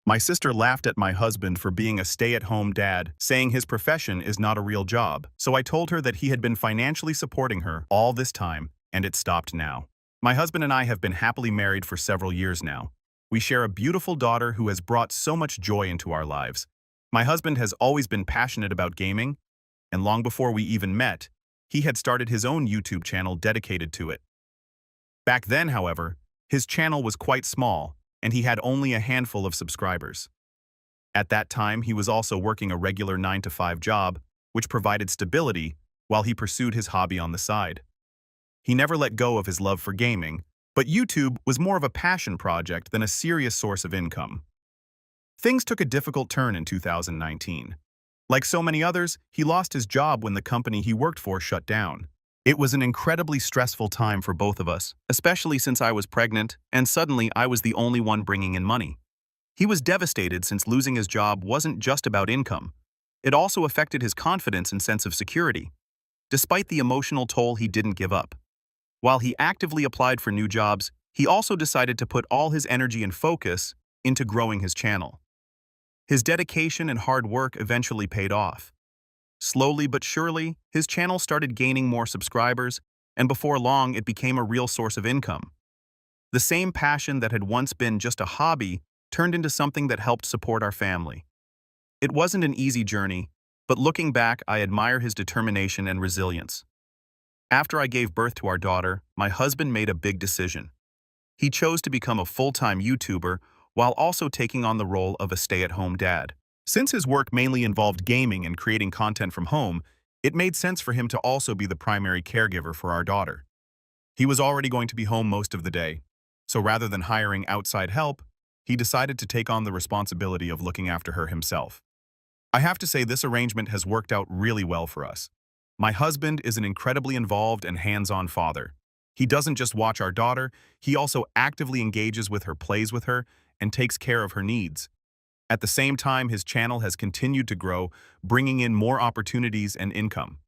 My sister laughed at my husband for being a stay-at-home dad, saying his profession is not a real job. So I told her that he had been financially supporting her all this time, and it stopped now. My husband and I have been happily married for several years now. We share a beautiful daughter who has brought so much joy into our lives. My husband has always been passionate about gaming, and long before we even met, he had started his own YouTube channel dedicated to it. Back then, however, his channel was quite small, and he had only a handful of subscribers. At that time, he was also working a regular 9-to-5 job, which provided stability while he pursued his hobby on the side. He never let go of his love for gaming, but YouTube was more of a passion project than a serious source of income. Things took a difficult turn in 2019. Like so many others, he lost his job when the company he worked for shut down. It was an incredibly stressful time for both of us, especially since I was pregnant, and suddenly I was the only one bringing in money. He was devastated since losing his job wasn't just about income. It also affected his confidence and sense of security. Despite the emotional toll, he didn't give up. While he actively applied for new jobs, he also decided to put all his energy and focus into growing his channel. His dedication and hard work eventually paid off. Slowly but surely, his channel started gaining more subscribers, and before long it became a real source of income. The same passion that had once been just a hobby turned into something that helped support our family. It wasn't an easy journey, but looking back, I admire his determination and resilience. After I gave birth to our daughter, my husband made a big decision. He chose to become a full-time YouTuber while also taking on the role of a stay-at-home dad. Since his work mainly involved gaming and creating content from home, it made sense for him to also be the primary caregiver for our daughter. He was already going to be home most of the day, so rather than hiring outside help, he decided to take on the responsibility of looking after her himself. I have to say this arrangement has worked out really well for us. My husband is an incredibly involved and hands-on father. He doesn't just watch our daughter, he also actively engages with her, plays with her, and takes care of her needs. At the same time, his channel has continued to grow, bringing in more opportunities and income.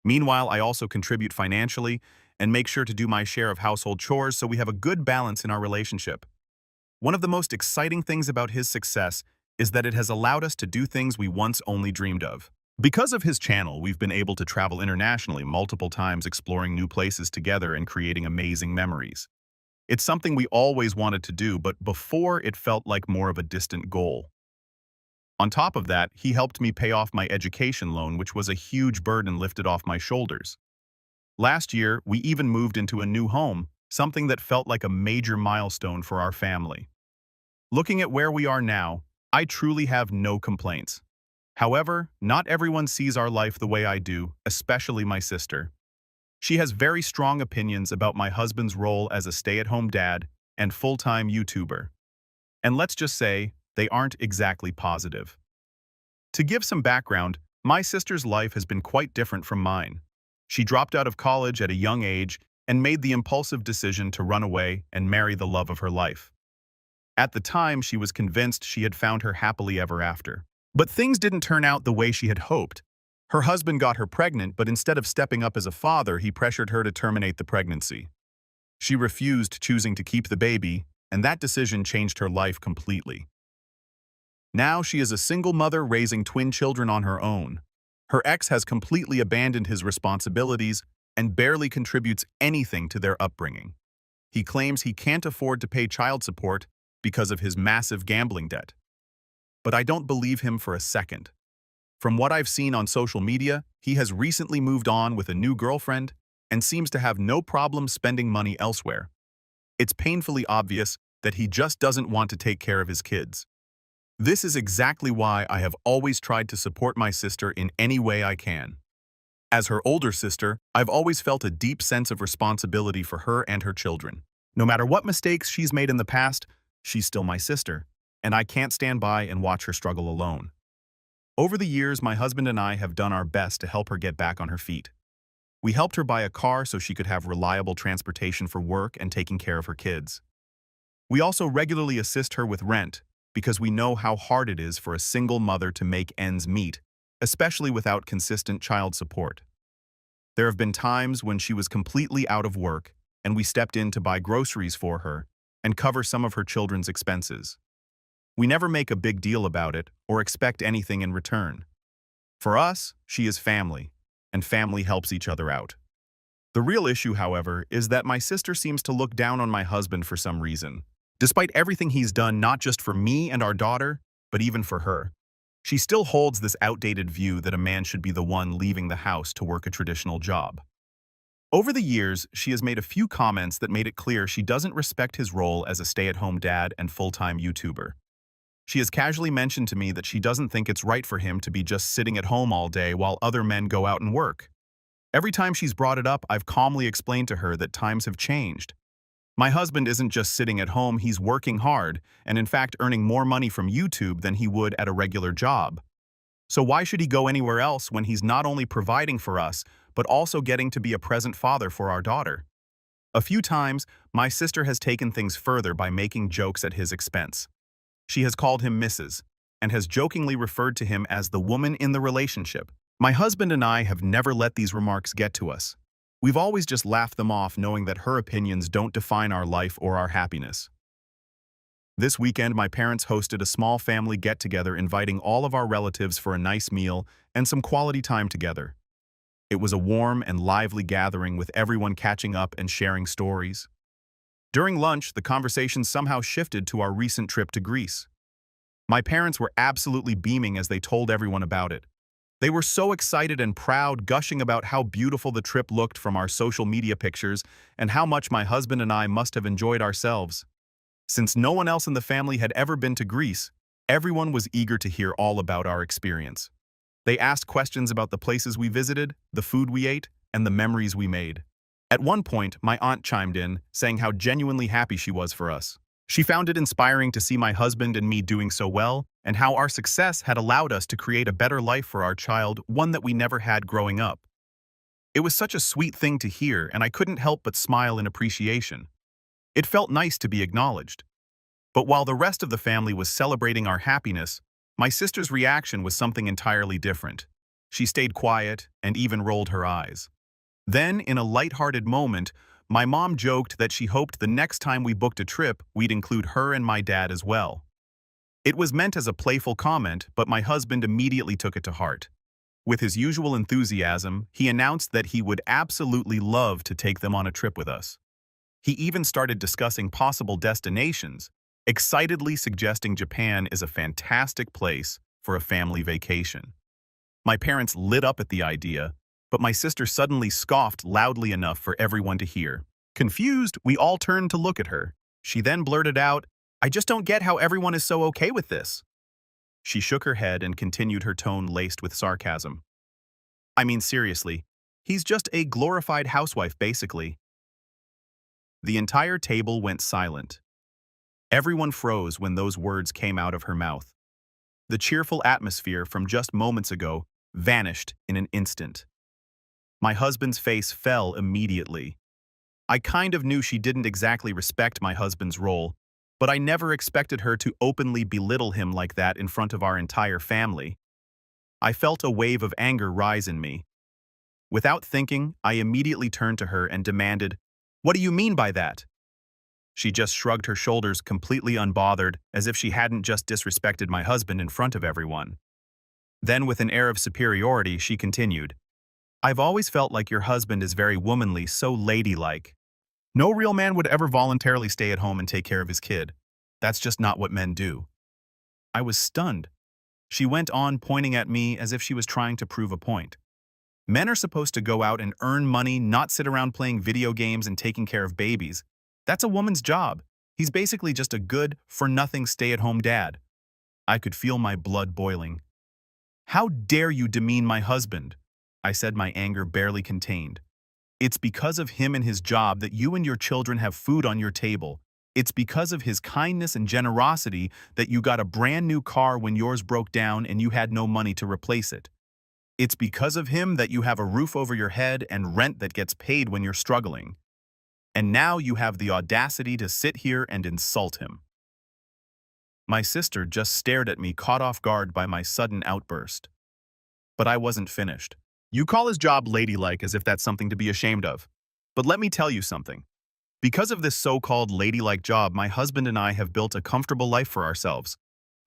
Meanwhile, I also contribute financially and make sure to do my share of household chores so we have a good balance in our relationship. One of the most exciting things about his success is that it has allowed us to do things we once only dreamed of. Because of his channel, we've been able to travel internationally multiple times, exploring new places together and creating amazing memories. It's something we always wanted to do, but before it felt like more of a distant goal. On top of that, he helped me pay off my education loan, which was a huge burden lifted off my shoulders. Last year, we even moved into a new home, something that felt like a major milestone for our family. Looking at where we are now, I truly have no complaints. However, not everyone sees our life the way I do, especially my sister. She has very strong opinions about my husband's role as a stay-at-home dad and full-time YouTuber. And let's just say, they aren't exactly positive. To give some background, my sister's life has been quite different from mine. She dropped out of college at a young age and made the impulsive decision to run away and marry the love of her life. At the time, she was convinced she had found her happily ever after. But things didn't turn out the way she had hoped. Her husband got her pregnant, but instead of stepping up as a father, he pressured her to terminate the pregnancy. She refused, choosing to keep the baby, and that decision changed her life completely. Now she is a single mother raising twin children on her own. Her ex has completely abandoned his responsibilities and barely contributes anything to their upbringing. He claims he can't afford to pay child support because of his massive gambling debt. But I don't believe him for a second. From what I've seen on social media, he has recently moved on with a new girlfriend and seems to have no problem spending money elsewhere. It's painfully obvious that he just doesn't want to take care of his kids. This is exactly why I have always tried to support my sister in any way I can. As her older sister, I've always felt a deep sense of responsibility for her and her children. No matter what mistakes she's made in the past, she's still my sister, and I can't stand by and watch her struggle alone. Over the years, my husband and I have done our best to help her get back on her feet. We helped her buy a car so she could have reliable transportation for work and taking care of her kids. We also regularly assist her with rent, because we know how hard it is for a single mother to make ends meet, especially without consistent child support. There have been times when she was completely out of work, and we stepped in to buy groceries for her and cover some of her children's expenses. We never make a big deal about it or expect anything in return. For us, she is family, and family helps each other out. The real issue, however, is that my sister seems to look down on my husband for some reason. Despite everything he's done not just for me and our daughter, but even for her. She still holds this outdated view that a man should be the one leaving the house to work a traditional job. Over the years, she has made a few comments that made it clear she doesn't respect his role as a stay-at-home dad and full-time YouTuber. She has casually mentioned to me that she doesn't think it's right for him to be just sitting at home all day while other men go out and work. Every time she's brought it up, I've calmly explained to her that times have changed. My husband isn't just sitting at home, he's working hard, and in fact earning more money from YouTube than he would at a regular job. So why should he go anywhere else when he's not only providing for us, but also getting to be a present father for our daughter? A few times, my sister has taken things further by making jokes at his expense. She has called him Mrs., and has jokingly referred to him as the woman in the relationship. My husband and I have never let these remarks get to us. We've always just laughed them off, knowing that her opinions don't define our life or our happiness. This weekend, my parents hosted a small family get-together, inviting all of our relatives for a nice meal and some quality time together. It was a warm and lively gathering with everyone catching up and sharing stories. During lunch, the conversation somehow shifted to our recent trip to Greece. My parents were absolutely beaming as they told everyone about it. They were so excited and proud, gushing about how beautiful the trip looked from our social media pictures and how much my husband and I must have enjoyed ourselves. Since no one else in the family had ever been to Greece, everyone was eager to hear all about our experience. They asked questions about the places we visited, the food we ate, and the memories we made. At one point, my aunt chimed in, saying how genuinely happy she was for us. She found it inspiring to see my husband and me doing so well, and how our success had allowed us to create a better life for our child, one that we never had growing up. It was such a sweet thing to hear, and I couldn't help but smile in appreciation. It felt nice to be acknowledged. But while the rest of the family was celebrating our happiness, my sister's reaction was something entirely different. She stayed quiet and even rolled her eyes. Then, in a lighthearted moment, my mom joked that she hoped the next time we booked a trip, we'd include her and my dad as well. It was meant as a playful comment, but my husband immediately took it to heart. With his usual enthusiasm, he announced that he would absolutely love to take them on a trip with us. He even started discussing possible destinations, excitedly suggesting Japan is a fantastic place for a family vacation. My parents lit up at the idea, but my sister suddenly scoffed loudly enough for everyone to hear. Confused, we all turned to look at her. She then blurted out, "I just don't get how everyone is so okay with this." She shook her head and continued, her tone laced with sarcasm. "I mean, seriously, he's just a glorified housewife, basically." The entire table went silent. Everyone froze when those words came out of her mouth. The cheerful atmosphere from just moments ago vanished in an instant. My husband's face fell immediately. I kind of knew she didn't exactly respect my husband's role, but I never expected her to openly belittle him like that in front of our entire family. I felt a wave of anger rise in me. Without thinking, I immediately turned to her and demanded, "What do you mean by that?" She just shrugged her shoulders, completely unbothered, as if she hadn't just disrespected my husband in front of everyone. Then, with an air of superiority, she continued, "I've always felt like your husband is very womanly, so ladylike. No real man would ever voluntarily stay at home and take care of his kid. That's just not what men do." I was stunned. She went on, pointing at me as if she was trying to prove a point. "Men are supposed to go out and earn money, not sit around playing video games and taking care of babies. That's a woman's job. He's basically just a good, for-nothing stay-at-home dad." I could feel my blood boiling. "How dare you demean my husband?" I said, my anger barely contained. "It's because of him and his job that you and your children have food on your table. It's because of his kindness and generosity that you got a brand new car when yours broke down and you had no money to replace it. It's because of him that you have a roof over your head and rent that gets paid when you're struggling. And now you have the audacity to sit here and insult him." My sister just stared at me, caught off guard by my sudden outburst. But I wasn't finished. "You call his job ladylike as if that's something to be ashamed of. But let me tell you something. Because of this so-called ladylike job, my husband and I have built a comfortable life for ourselves.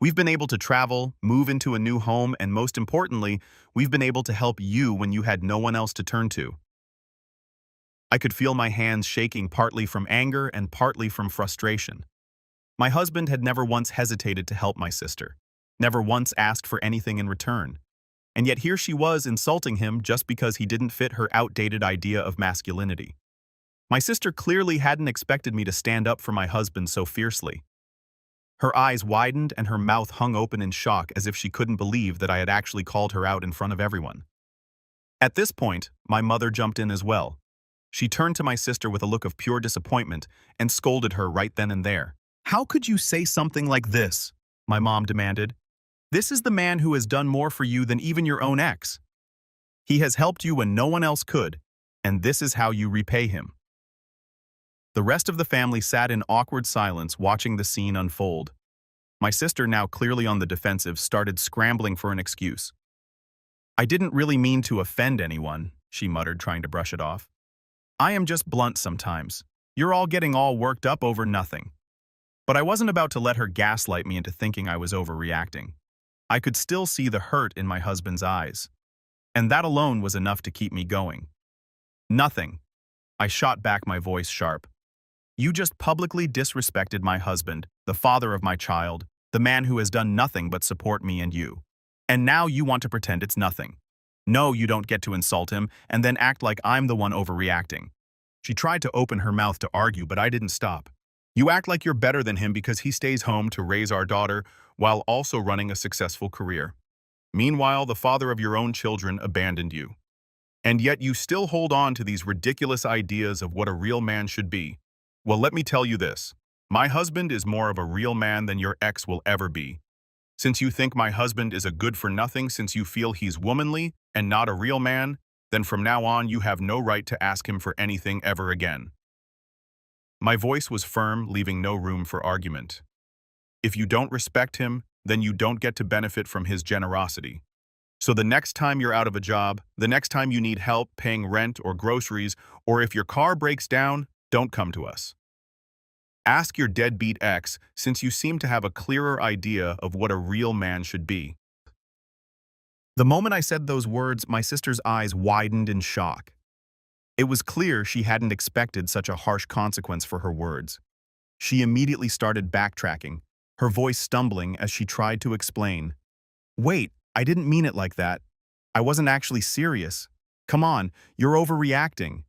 We've been able to travel, move into a new home, and most importantly, we've been able to help you when you had no one else to turn to. I could feel my hands shaking partly from anger and partly from frustration. My husband had never once hesitated to help my sister, never once asked for anything in return. And yet here she was insulting him just because he didn't fit her outdated idea of masculinity. My sister clearly hadn't expected me to stand up for my husband so fiercely. Her eyes widened and her mouth hung open in shock as if she couldn't believe that I had actually called her out in front of everyone. At this point, my mother jumped in as well. She turned to my sister with a look of pure disappointment and scolded her right then and there. "How could you say something like this?" my mom demanded. "This is the man who has done more for you than even your own ex. He has helped you when no one else could, and this is how you repay him." The rest of the family sat in awkward silence watching the scene unfold. My sister, now clearly on the defensive, started scrambling for an excuse. "I didn't really mean to offend anyone," she muttered, trying to brush it off. "I am just blunt sometimes. You're all getting all worked up over nothing." But I wasn't about to let her gaslight me into thinking I was overreacting. I could still see the hurt in my husband's eyes. And that alone was enough to keep me going. "Nothing." I shot back, my voice sharp. "You just publicly disrespected my husband, the father of my child, the man who has done nothing but support me and you. And now you want to pretend it's nothing. No, you don't get to insult him and then act like I'm the one overreacting." She tried to open her mouth to argue, but I didn't stop. "You act like you're better than him because he stays home to raise our daughter while also running a successful career. Meanwhile, the father of your own children abandoned you. And yet you still hold on to these ridiculous ideas of what a real man should be. Well, let me tell you this. My husband is more of a real man than your ex will ever be. Since you think my husband is a good-for-nothing, since you feel he's womanly and not a real man, then from now on you have no right to ask him for anything ever again." My voice was firm, leaving no room for argument. If you don't respect him, then you don't get to benefit from his generosity. So the next time you're out of a job, the next time you need help paying rent or groceries, or if your car breaks down, don't come to us. Ask your deadbeat ex, since you seem to have a clearer idea of what a real man should be. The moment I said those words, my sister's eyes widened in shock. It was clear she hadn't expected such a harsh consequence for her words. She immediately started backtracking, her voice stumbling as she tried to explain. "Wait, I didn't mean it like that. I wasn't actually serious. Come on, you're overreacting."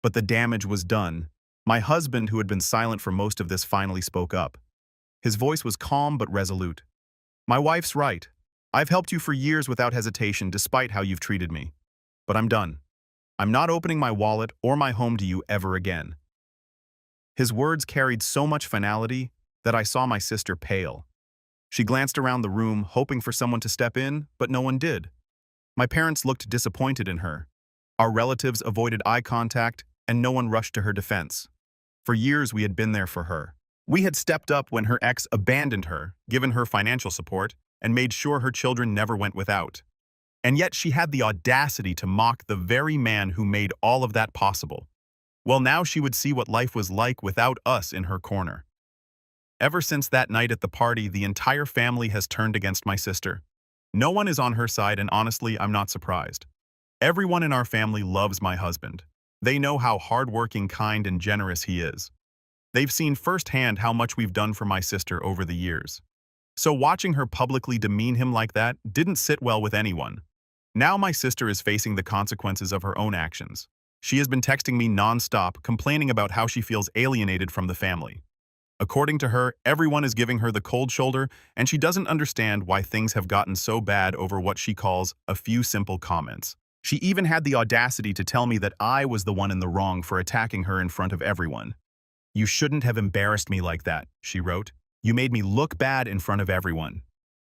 But the damage was done. My husband, who had been silent for most of this, finally spoke up. His voice was calm but resolute. "My wife's right. I've helped you for years without hesitation despite how you've treated me. But I'm done. I'm not opening my wallet or my home to you ever again." His words carried so much finality that I saw my sister pale. She glanced around the room, hoping for someone to step in, but no one did. My parents looked disappointed in her. Our relatives avoided eye contact, and no one rushed to her defense. For years we had been there for her. We had stepped up when her ex abandoned her, given her financial support, and made sure her children never went without. And yet she had the audacity to mock the very man who made all of that possible. Well, now she would see what life was like without us in her corner. Ever since that night at the party, the entire family has turned against my sister. No one is on her side, and honestly, I'm not surprised. Everyone in our family loves my husband. They know how hardworking, kind, and generous he is. They've seen firsthand how much we've done for my sister over the years. So watching her publicly demean him like that didn't sit well with anyone. Now my sister is facing the consequences of her own actions. She has been texting me non-stop, complaining about how she feels alienated from the family. According to her, everyone is giving her the cold shoulder, and she doesn't understand why things have gotten so bad over what she calls a few simple comments. She even had the audacity to tell me that I was the one in the wrong for attacking her in front of everyone. "You shouldn't have embarrassed me like that," she wrote. "You made me look bad in front of everyone."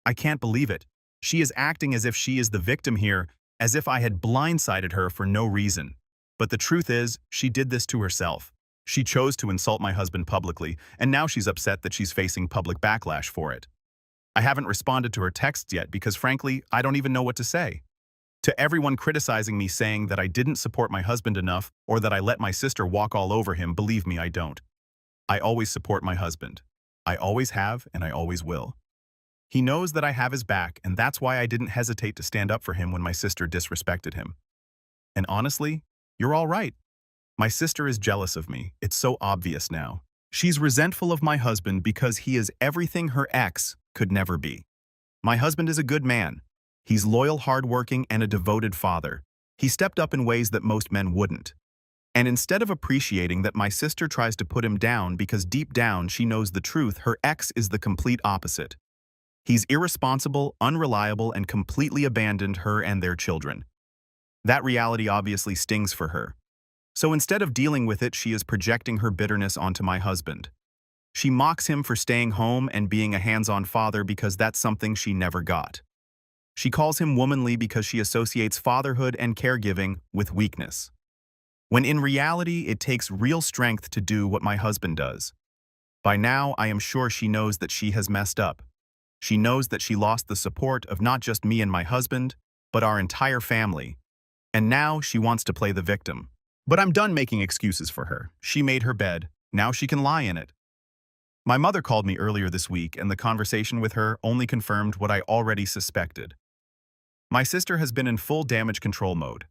I can't believe it. She is acting as if she is the victim here, as if I had blindsided her for no reason. But the truth is, she did this to herself. She chose to insult my husband publicly, and now she's upset that she's facing public backlash for it. I haven't responded to her texts yet because, frankly, I don't even know what to say. To everyone criticizing me, saying that I didn't support my husband enough or that I let my sister walk all over him, believe me, I don't. I always support my husband. I always have, and I always will. He knows that I have his back, and that's why I didn't hesitate to stand up for him when my sister disrespected him. And honestly, you're all right. My sister is jealous of me. It's so obvious now. She's resentful of my husband because he is everything her ex could never be. My husband is a good man. He's loyal, hardworking, and a devoted father. He stepped up in ways that most men wouldn't. And instead of appreciating that my sister tries to put him down because deep down she knows the truth, her ex is the complete opposite. He's irresponsible, unreliable, and completely abandoned her and their children. That reality obviously stings for her. So instead of dealing with it, she is projecting her bitterness onto my husband. She mocks him for staying home and being a hands-on father because that's something she never got. She calls him womanly because she associates fatherhood and caregiving with weakness. When in reality, it takes real strength to do what my husband does. By now, I am sure she knows that she has messed up. She knows that she lost the support of not just me and my husband, but our entire family. And now she wants to play the victim. But I'm done making excuses for her. She made her bed. Now she can lie in it. My mother called me earlier this week, and the conversation with her only confirmed what I already suspected. My sister has been in full damage control mode.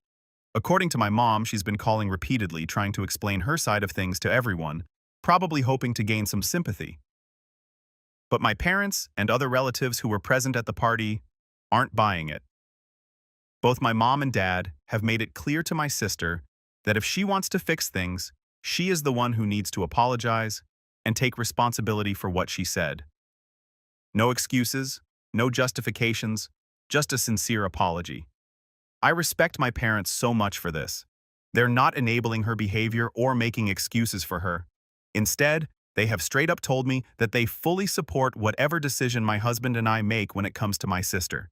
According to my mom, she's been calling repeatedly, trying to explain her side of things to everyone, probably hoping to gain some sympathy. But my parents and other relatives who were present at the party aren't buying it. Both my mom and dad have made it clear to my sister that if she wants to fix things, she is the one who needs to apologize and take responsibility for what she said. No excuses, no justifications, just a sincere apology. I respect my parents so much for this. They're not enabling her behavior or making excuses for her. Instead, they have straight up told me that they fully support whatever decision my husband and I make when it comes to my sister.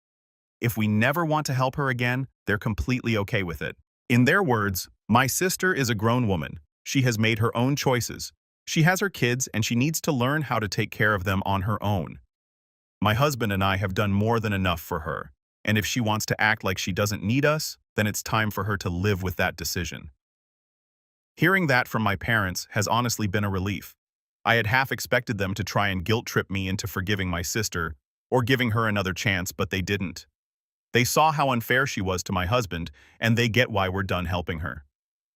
If we never want to help her again, they're completely okay with it. In their words, my sister is a grown woman. She has made her own choices. She has her kids and she needs to learn how to take care of them on her own. My husband and I have done more than enough for her, and if she wants to act like she doesn't need us, then it's time for her to live with that decision. Hearing that from my parents has honestly been a relief. I had half expected them to try and guilt-trip me into forgiving my sister or giving her another chance, but they didn't. They saw how unfair she was to my husband, and they get why we're done helping her.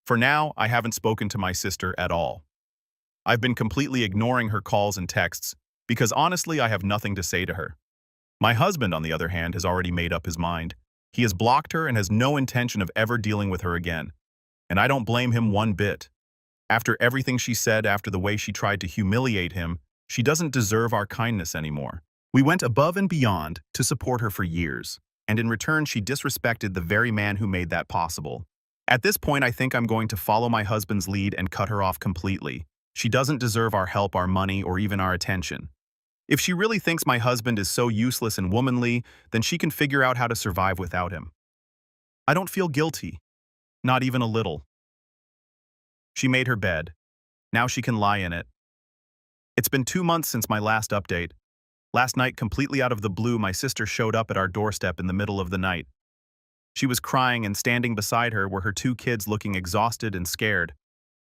For now, I haven't spoken to my sister at all. I've been completely ignoring her calls and texts because honestly, I have nothing to say to her. My husband, on the other hand, has already made up his mind. He has blocked her and has no intention of ever dealing with her again. And I don't blame him one bit. After everything she said, after the way she tried to humiliate him, she doesn't deserve our kindness anymore. We went above and beyond to support her for years, and in return she disrespected the very man who made that possible. At this point, I think I'm going to follow my husband's lead and cut her off completely. She doesn't deserve our help, our money, or even our attention. If she really thinks my husband is so useless and womanly, then she can figure out how to survive without him. I don't feel guilty. Not even a little. She made her bed. Now she can lie in it. It's been 2 months since my last update. Last night, completely out of the blue, my sister showed up at our doorstep in the middle of the night. She was crying, and standing beside her were her 2 kids looking exhausted and scared.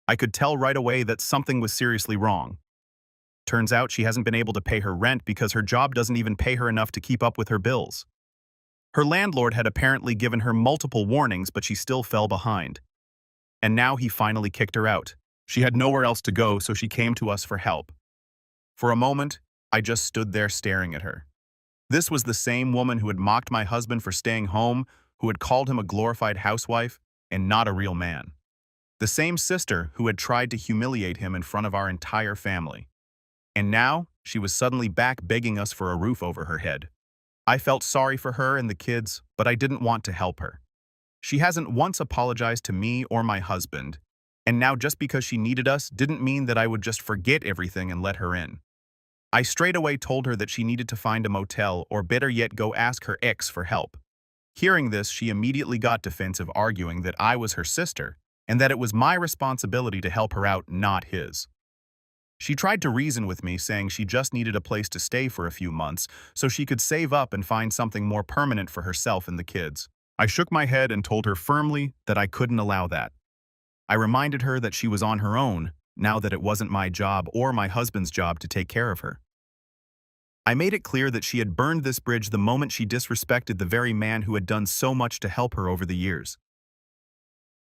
I could tell right away that something was seriously wrong. Turns out she hasn't been able to pay her rent because her job doesn't even pay her enough to keep up with her bills. Her landlord had apparently given her multiple warnings, but she still fell behind. And now he finally kicked her out. She had nowhere else to go, so she came to us for help. For a moment, I just stood there staring at her. This was the same woman who had mocked my husband for staying home, who had called him a glorified housewife and not a real man. The same sister who had tried to humiliate him in front of our entire family. And now, she was suddenly back begging us for a roof over her head. I felt sorry for her and the kids, but I didn't want to help her. She hasn't once apologized to me or my husband, and now just because she needed us didn't mean that I would just forget everything and let her in. I straight away told her that she needed to find a motel, or better yet, go ask her ex for help. Hearing this, she immediately got defensive, arguing that I was her sister, and that it was my responsibility to help her out, not his. She tried to reason with me, saying she just needed a place to stay for a few months so she could save up and find something more permanent for herself and the kids. I shook my head and told her firmly that I couldn't allow that. I reminded her that she was on her own, now that it wasn't my job or my husband's job to take care of her. I made it clear that she had burned this bridge the moment she disrespected the very man who had done so much to help her over the years.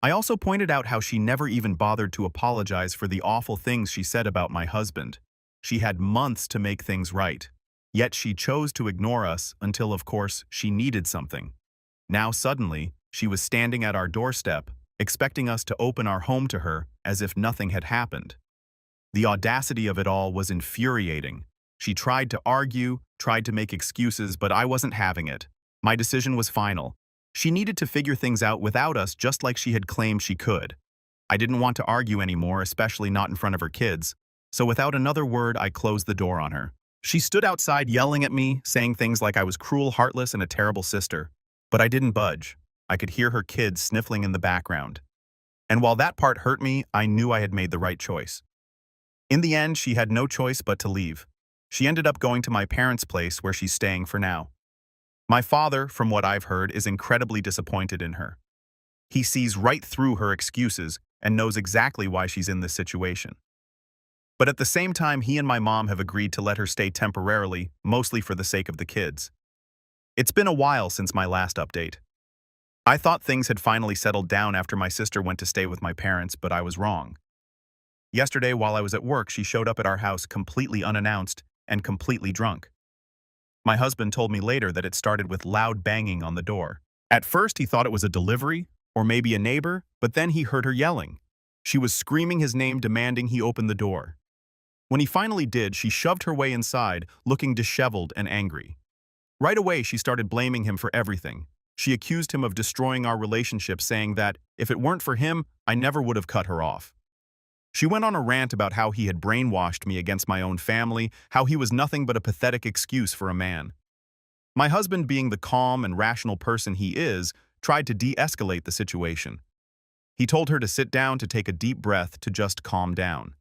I also pointed out how she never even bothered to apologize for the awful things she said about my husband. She had months to make things right. Yet she chose to ignore us until, of course, she needed something. Now suddenly, she was standing at our doorstep, expecting us to open our home to her as if nothing had happened. The audacity of it all was infuriating. She tried to argue, tried to make excuses, but I wasn't having it. My decision was final. She needed to figure things out without us, just like she had claimed she could. I didn't want to argue anymore, especially not in front of her kids. So without another word, I closed the door on her. She stood outside yelling at me, saying things like I was cruel, heartless, and a terrible sister. But I didn't budge. I could hear her kids sniffling in the background. And while that part hurt me, I knew I had made the right choice. In the end, she had no choice but to leave. She ended up going to my parents' place where she's staying for now. My father, from what I've heard, is incredibly disappointed in her. He sees right through her excuses and knows exactly why she's in this situation. But at the same time, he and my mom have agreed to let her stay temporarily, mostly for the sake of the kids. It's been a while since my last update. I thought things had finally settled down after my sister went to stay with my parents, but I was wrong. Yesterday, while I was at work, she showed up at our house completely unannounced and completely drunk. My husband told me later that it started with loud banging on the door. At first, he thought it was a delivery, or maybe a neighbor, but then he heard her yelling. She was screaming his name, demanding he open the door. When he finally did, she shoved her way inside, looking disheveled and angry. Right away, she started blaming him for everything. She accused him of destroying our relationship, saying that, if it weren't for him, I never would have cut her off. She went on a rant about how he had brainwashed me against my own family, how he was nothing but a pathetic excuse for a man. My husband, being the calm and rational person he is, tried to de-escalate the situation. He told her to sit down, to take a deep breath, to just calm down.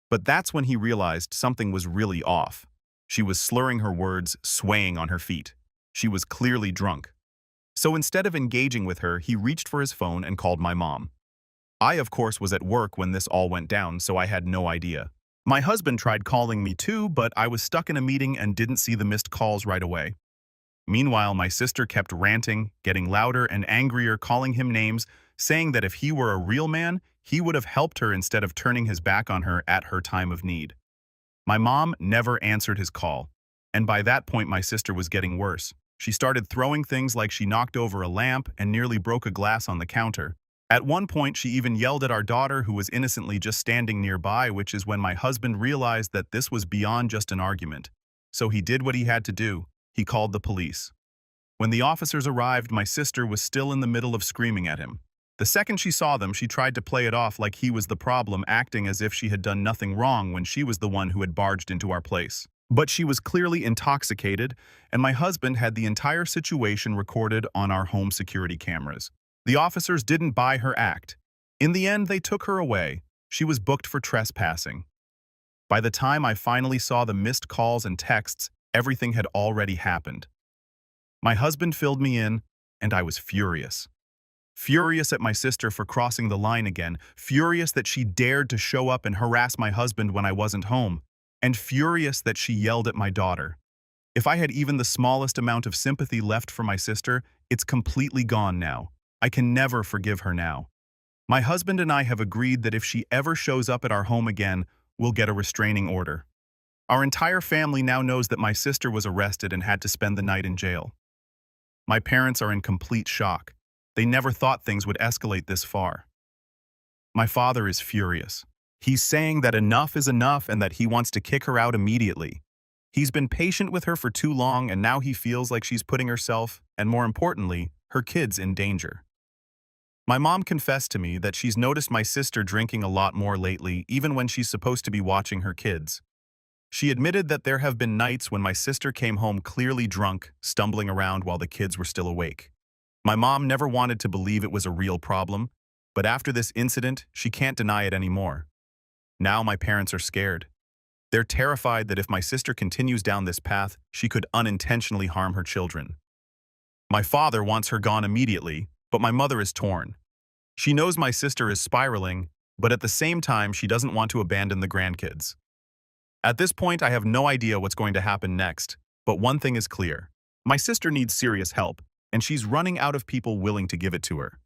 But that's when he realized something was really off. She was slurring her words, swaying on her feet. She was clearly drunk. So instead of engaging with her, he reached for his phone and called my mom. I, of course, was at work when this all went down, so I had no idea. My husband tried calling me too, but I was stuck in a meeting and didn't see the missed calls right away. Meanwhile, my sister kept ranting, getting louder and angrier, calling him names, saying that if he were a real man, he would have helped her instead of turning his back on her at her time of need. My mom never answered his call, and by that point my sister was getting worse. She started throwing things like she knocked over a lamp and nearly broke a glass on the counter. At one point, she even yelled at our daughter, who was innocently just standing nearby, which is when my husband realized that this was beyond just an argument. So he did what he had to do. He called the police. When the officers arrived, my sister was still in the middle of screaming at him. The second she saw them, she tried to play it off like he was the problem, acting as if she had done nothing wrong when she was the one who had barged into our place. But she was clearly intoxicated, and my husband had the entire situation recorded on our home security cameras. The officers didn't buy her act. In the end, they took her away. She was booked for trespassing. By the time I finally saw the missed calls and texts, everything had already happened. My husband filled me in, and I was furious. Furious at my sister for crossing the line again, furious that she dared to show up and harass my husband when I wasn't home, and furious that she yelled at my daughter. If I had even the smallest amount of sympathy left for my sister, it's completely gone now. I can never forgive her now. My husband and I have agreed that if she ever shows up at our home again, we'll get a restraining order. Our entire family now knows that my sister was arrested and had to spend the night in jail. My parents are in complete shock. They never thought things would escalate this far. My father is furious. He's saying that enough is enough and that he wants to kick her out immediately. He's been patient with her for too long, and now he feels like she's putting herself, and more importantly, her kids, in danger. My mom confessed to me that she's noticed my sister drinking a lot more lately, even when she's supposed to be watching her kids. She admitted that there have been nights when my sister came home clearly drunk, stumbling around while the kids were still awake. My mom never wanted to believe it was a real problem, but after this incident, she can't deny it anymore. Now my parents are scared. They're terrified that if my sister continues down this path, she could unintentionally harm her children. My father wants her gone immediately, but my mother is torn. She knows my sister is spiraling, but at the same time, she doesn't want to abandon the grandkids. At this point, I have no idea what's going to happen next, but one thing is clear. My sister needs serious help, and she's running out of people willing to give it to her.